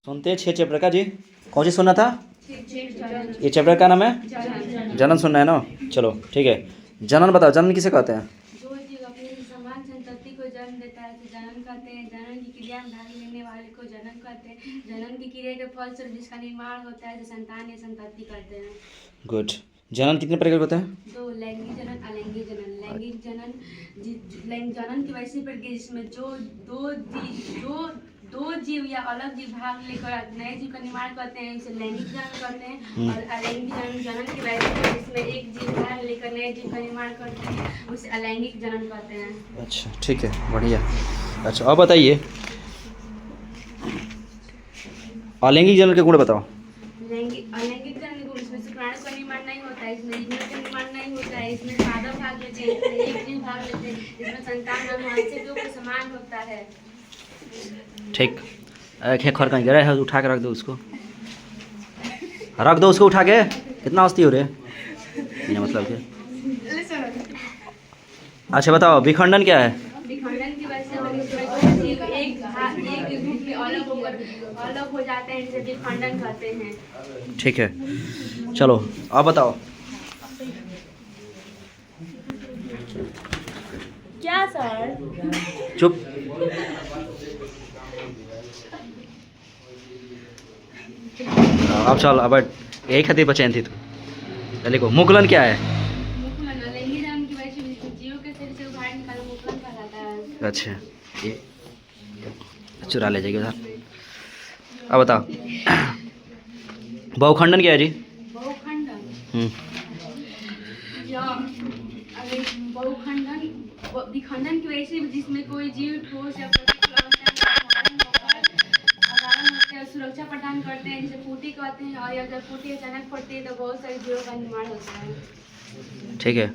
सुनते हैं 6 चैप्टर का जी। कौन सी सुनना था? ये चैप्टर का नाम है जनन सुनना है ना। चलो ठीक है। जनन बताओ, जनन किसे कहते हैं? जो जीव अपनी समान संतति को जन्म देता है उसे जनन कहते हैं। जनन की क्रिया में भाग लेने वाले को जनन कहते हैं। जनन की क्रिया के फलस्वरूप जिसका निर्माण होता है उसे संतान या संतति कहते हैं। गुड। जनन कितने प्रकार के होते हैं? दो, लैंगिक जनन, अलैंगिक जनन। लैंगिक जनन जनन की वैसी प्रक्रिया जिसमें दो जीव या अलग जीव भाग लेकर नए जीव का निर्माण करते हैं उसे लैंगिक जनन कहते हैं। और अलैंगिक जनन की वैसी प्रक्रिया जिसमें एक जीव भाग लेकर नए जीव का निर्माण करते हैं उसे अलैंगिक जनन कहते हैं। अच्छा ठीक है, बढ़िया। अच्छा अब बताइए अलैंगिक जनन के गुण बताओ। अलैंगिक जनन के गुण, इसमें शुक्राणु का निर्माण नहीं होता है, इसमें युग्मक का निर्माण नहीं होता है, इसमें सादा भाग लेते हैं, इसमें एक जीव भाग लेते हैं, इसमें संतान अनुवांशिक रूप से समान होता है। ठीक। एक खर कहीं गिरा है, उठा के रख दो उसको, रख दो उसको उठा के। कितना हस्ती हो रहे ये मतलब के। अच्छा बताओ विखंडन क्या है? विखंडन की वजह से जीव एक रूप में अलग हो जाते हैं जिसे विखंडन कहते हैं। ठीक है चलो अब बताओ। क्या सर? चुप। अब चल अब यही खातिर बचैन थी तू। देखो मुकुलन क्या है? मुकुलन अलैंगिक जनन की वजह से जीव के शरीर से बाहर निकालना मुकुलन कहलाता है। अच्छा ये चुरा ले जाएगी उधर। अब बताओ बहुखंडन क्या है जी? बहुखंडन बहुखंडन विखंडन की वजह से जिसमें कोई जीव ठोस या प्रतिकूल अवस्था में होते हैं सुरक्षा प्रदान करते हैं जिसे फूटी कहते हैं। और अगर फूटी अचानक पड़ती है तो बहुत सारे जीवों का निर्माण होता है। ठीक है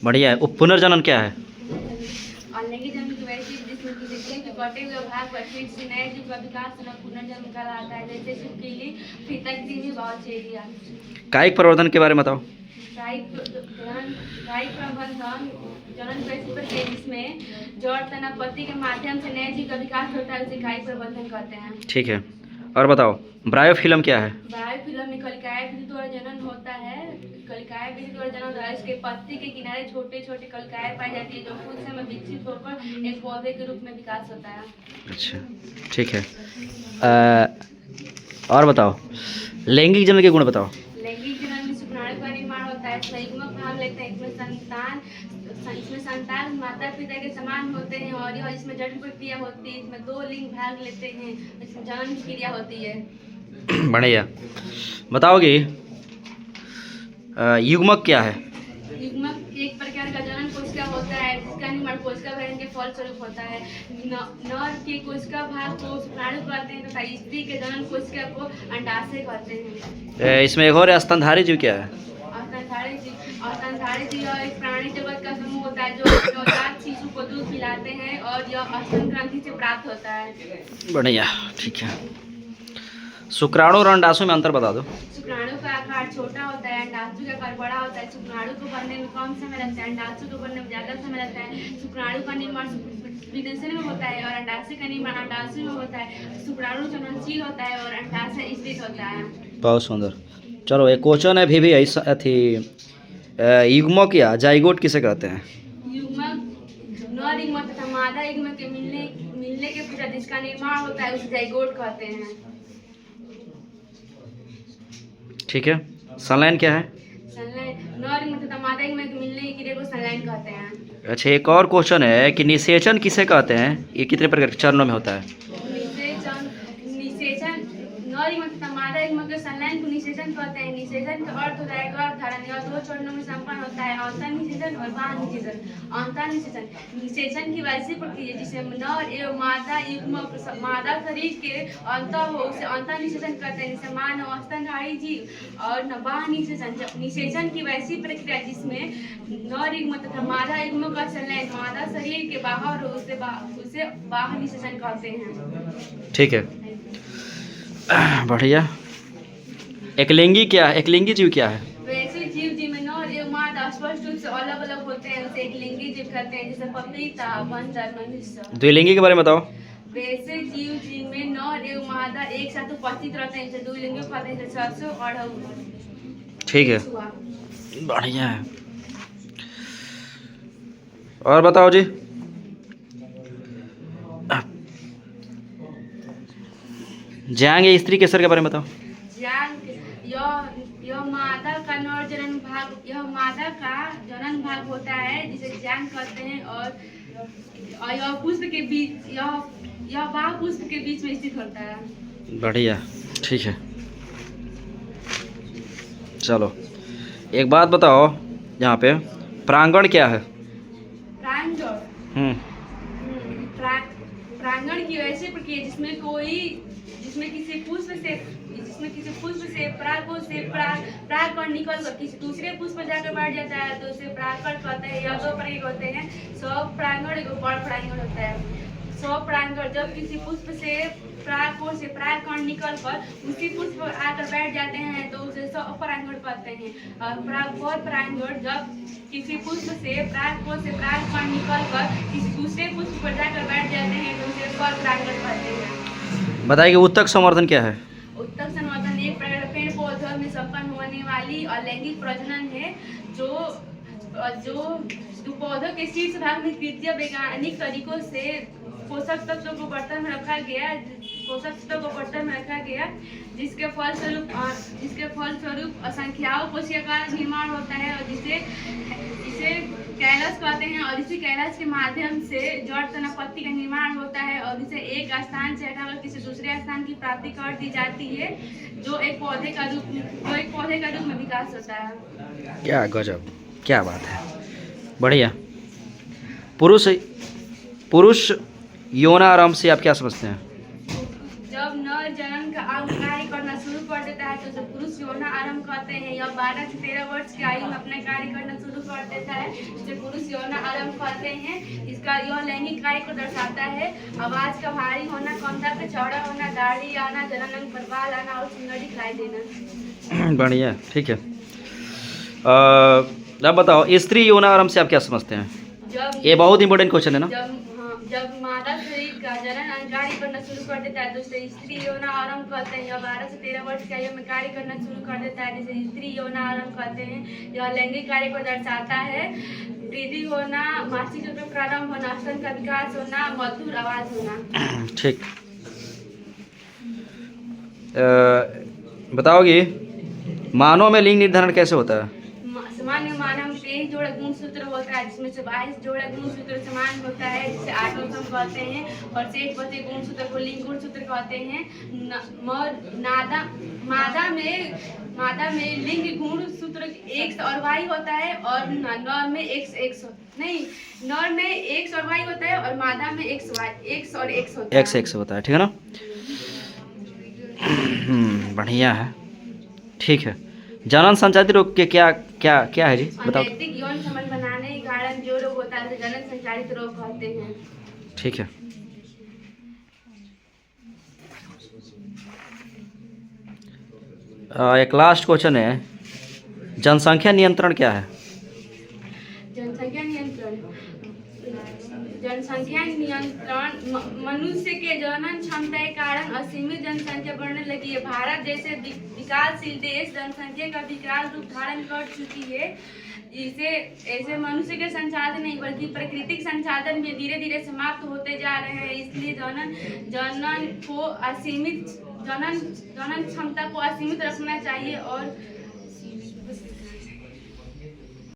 बढ़िया है। पुनर्जनन क्या है? अलैंगिक जनन की वजह से जिसमें किसी के कटे हुए भाग पर फिर से नए जीव का विकास होना पुनर्जन्म कहलाता है। जैसे छिपकली, फीता की तीन बाउचेरिया। कायिक प्रवर्धन के बारे में बताओ। कायिक प्रवर्धन जनन वैसी प्रक्रिया जिसमें जड़ तना पत्ती के माध्यम से नए जीव का विकास होता है उसे कायिक प्रवर्धन कहते हैं। ठीक है और बताओ ब्रायोफिल्म क्या है? ब्रायोफिल्म में कलिकाय विधि द्वारा जनन होता है। कलिकाय विधि द्वारा जनन होता है। इसके पत्ती के किनारे छोटे छोटे कलिकाएं पाई जाती है जो फूल से में विकसित होकर एक पौधे के रूप में विकास होता है। अच्छा ठीक है और बताओ लैंगिक जनन के गुण बताओ। लैंगिक जनन में शुक्राणु का निर्माण होता है, संयुग्मक भाग लेते हैं, इसमें संतान माता पिता के समान होते हैं। और यह इसमें जन्म प्रक्रिया होती है, इसमें दो लिंग भाग लेते हैं, इसमें जन्म की क्रिया होती है। बढ़िया। बताओगे युग्मक क्या है? युग्मक एक प्रकार का जनन कोशिका होता है जिसका निर्माण कोशिका भरण के फल स्वरूप होता है। नर के कोशिका भाग को शुक्राणु कहते हैं तथा स्त्री के जनन कोशिका को अंडाशय कहते हैं। इसमें एक और स्तनधारी जीव क्या है? स्तनधारी जीव एक प्राणी जगत का समूह होता है जो नवजात शिशु को दूध पिलाते हैं और यह स्तन ग्रंथि से प्राप्त होता है। बढ़िया ठीक है। शुक्राणु और अंडाशु में अंतर बता दो। शुक्राणु का आकार छोटा होता है, अंडाशु का आकार बड़ा होता है। शुक्राणु को बनने में कम समय लगता है, अंडाशु को बनने में ज्यादा समय लगता है। शुक्राणु का निर्माण विदेशन में होता है और अंडाशय का निर्माण अंडाशु में होता है। शुक्राणु चलनशील होता है और अंडाशय स्थिर होता है। बहुत सुंदर। चलो एक क्वेश्चन है भी ऐसा थी युग्मक या जाइगोट किसे कहते हैं? युग्मक नर युग्मक तथा मादा युग्मक के मिलने के पश्चात जिसका निर्माण होता है उसे जाइगोट कहते हैं। ठीक है। संलयन क्या है? संलयन नर युग्मक तथा मादा युग्मक के मिलने की क्रिया को संलयन कहते हैं। अच्छा एक और क्वेश्चन है कि निषेचन किसे कहते हैं? ये कितने प्रकार के चरणों में होता है? निषेचन नर युग्मक तथा मादा युग्मक के संलयन को निषेचन कहते हैं। निषेचन का अर्थ होता है गर्भधारण। यह दो चरणों में संपन्न होता है, अंतः निषेचन और बाह्य निषेचन। अंतः निषेचन निषेचन की वैसी प्रक्रिया जिसे नर एवं मादा युग्मक मादा शरीर के अंतः हो उसे अंतः निषेचन कहते हैं, जिसे मानव स्तनधारी जीव। और बाह्य निषेचन निषेचन की वैसी प्रक्रिया जिसमें नर युग्मक तथा मादा युग्मक का संलयन मादा शरीर के बाहर हो उसे बाह्य निषेचन कहते हैं। ठीक है बढ़िया। एकलिंगी क्या है? एकलिंगी जीव क्या है? वैसे जीव जिनमें नर एवं मादा स्पष्ट रूप से अलग अलग होते हैं उसे एकलिंगी जीव कहते हैं, जैसे पपीता, बंदर, मनुष्य। द्विलिंगी के बारे में बताओ। वैसे जीव जिनमें नर एवं मादा एक एक साथ उपस्थित रहते हैं, जैसे 2 लिंगों कहते हैं, जैसे सरसों और ठीक है, छुआ। बढ़िया है। और बताओ जी। ज्यांग या स्त्री केसर के बारे में बताओ। ज्यांग यह मादा का नर जनन भाग, यह मादा का जनन भाग होता है जिसे ज्यांग कहते हैं, और यह पुष्प के बीच, यह बाह पुष्प के बीच में स्थित होता है। बढ़िया, ठीक है। चलो एक बात बताओ, यहाँ पे प्रांगण क्या है? प्रांगण प्रांगण की वैसी प्रक्रिया जिसमें किसी पुष्प से परागकण निकल कर किसी दूसरे पुष्प पर जाकर बैठ जाता है तो उसे परागकण कहते हैं। या 2 प्रकार होते हैं, स्वपरागण एक परपरागण होता है। स्वपरागण जब किसी पुष्प से परागकण निकल कर उसी पुष्प पर आकर बैठ जाते हैं तो उसे स्वपरागण कहते हैं। और परपरागण जब किसी पुष्प से परागकण निकल कर किसी दूसरे पुष्प पर जाकर बैठ जाते हैं तो उसे परपरागण कहते हैं। बताइए उत्तक संवर्धन क्या है? उत्तक संवर्धन एक पेड़ पौधों में संपन्न होने वाली अलैंगिक प्रजनन है जो पौधों के शीर्ष भाग में तृतीय वैज्ञानिक तरीकों से पोषक तत्वों को बर्तन में रखा गया, जिसके फलस्वरूप असंख्याओं कोशिका का निर्माण होता है और जिसे कैलस कहते हैं। और इसी कैलस के माध्यम से जड़ तनापत्ति का निर्माण होता है और इसे एक स्थान से हटाकर किसी दूसरे स्थान की प्राप्ति कर दी जाती है, जो एक पौधे का रूप में विकास होता है। क्या गजब, क्या बात है, बढ़िया। पुरुष यौन आरंभ से आप क्या समझते हैं? जब नर जनन का अंग कार्य करना शुरू कर देता है तो उसे पुरुष यौन आरंभ कहते हैं। यह 12 से 13 वर्ष की आयु में अपना कार्य करना शुरू कर देता है, जिसे पुरुष यौन आरंभ कहते हैं। इसका यह लैंगिक कार्य को दर्शाता है। आवाज का भारी होना, कंधा का चौड़ा होना, दाढ़ी आना, जनन अंग पर बाल आना और सुंदर दिखाई देना। बढ़िया, ठीक है। अब बताओ स्त्री यौन आरंभ से आप क्या समझते हैं? ये बहुत इंपॉर्टेंट क्वेश्चन है ना। जब मादा शरीर का जनन अंग कार्य करना शुरू कर देता है तो उसे स्त्री यौन आरंभ कहते हैं। यह 12 से 13 वर्ष की आयु में कार्य करना शुरू कर देता है, जिसे स्त्री यौन आरंभ कहते हैं। यह लैंगिक कार्य को दर्शाता है। वृद्धि होना, मासिक चक्र प्रारंभ होना, स्तन का विकास होना, मधुर आवाज होना। ठीक। बताओगे मानव में लिंग निर्धारण कैसे होता है? सामान्य मानव में 23 जोड़ा गुणसूत्र होता है, जिसमें से 22 जोड़ा गुणसूत्र समान होता है, जिसे आटोसम कहते हैं। और शेष बचे गुणसूत्र को लिंग गुणसूत्र कहते हैं। मादा में लिंग गुणसूत्र X और Y होता है और नर में नर में X और Y होता है और मादा में X और X होता है। X होता है, ठीक है ना। बढ़िया है, ठीक है। जनन संचारित रोग के क्या है जी, बताओ। अनैतिक यौन संबंध बनाने के कारण जो रोग होता है उसे जनन संचारित रोग कहते हैं। ठीक है। एक लास्ट क्वेश्चन है, जनसंख्या नियंत्रण क्या है? जनसंख्या नियंत्रण मनुष्य के जनन क्षमता के कारण असीमित जनसंख्या बढ़ने लगी है। भारत जैसे विकासशील देश जनसंख्या का विकराल रूप धारण कर चुकी है। ऐसे मनुष्य के संसाधन नहीं बल्कि प्राकृतिक संसाधन भी धीरे धीरे समाप्त होते जा रहे हैं। इसलिए जनन क्षमता को असीमित रखना चाहिए और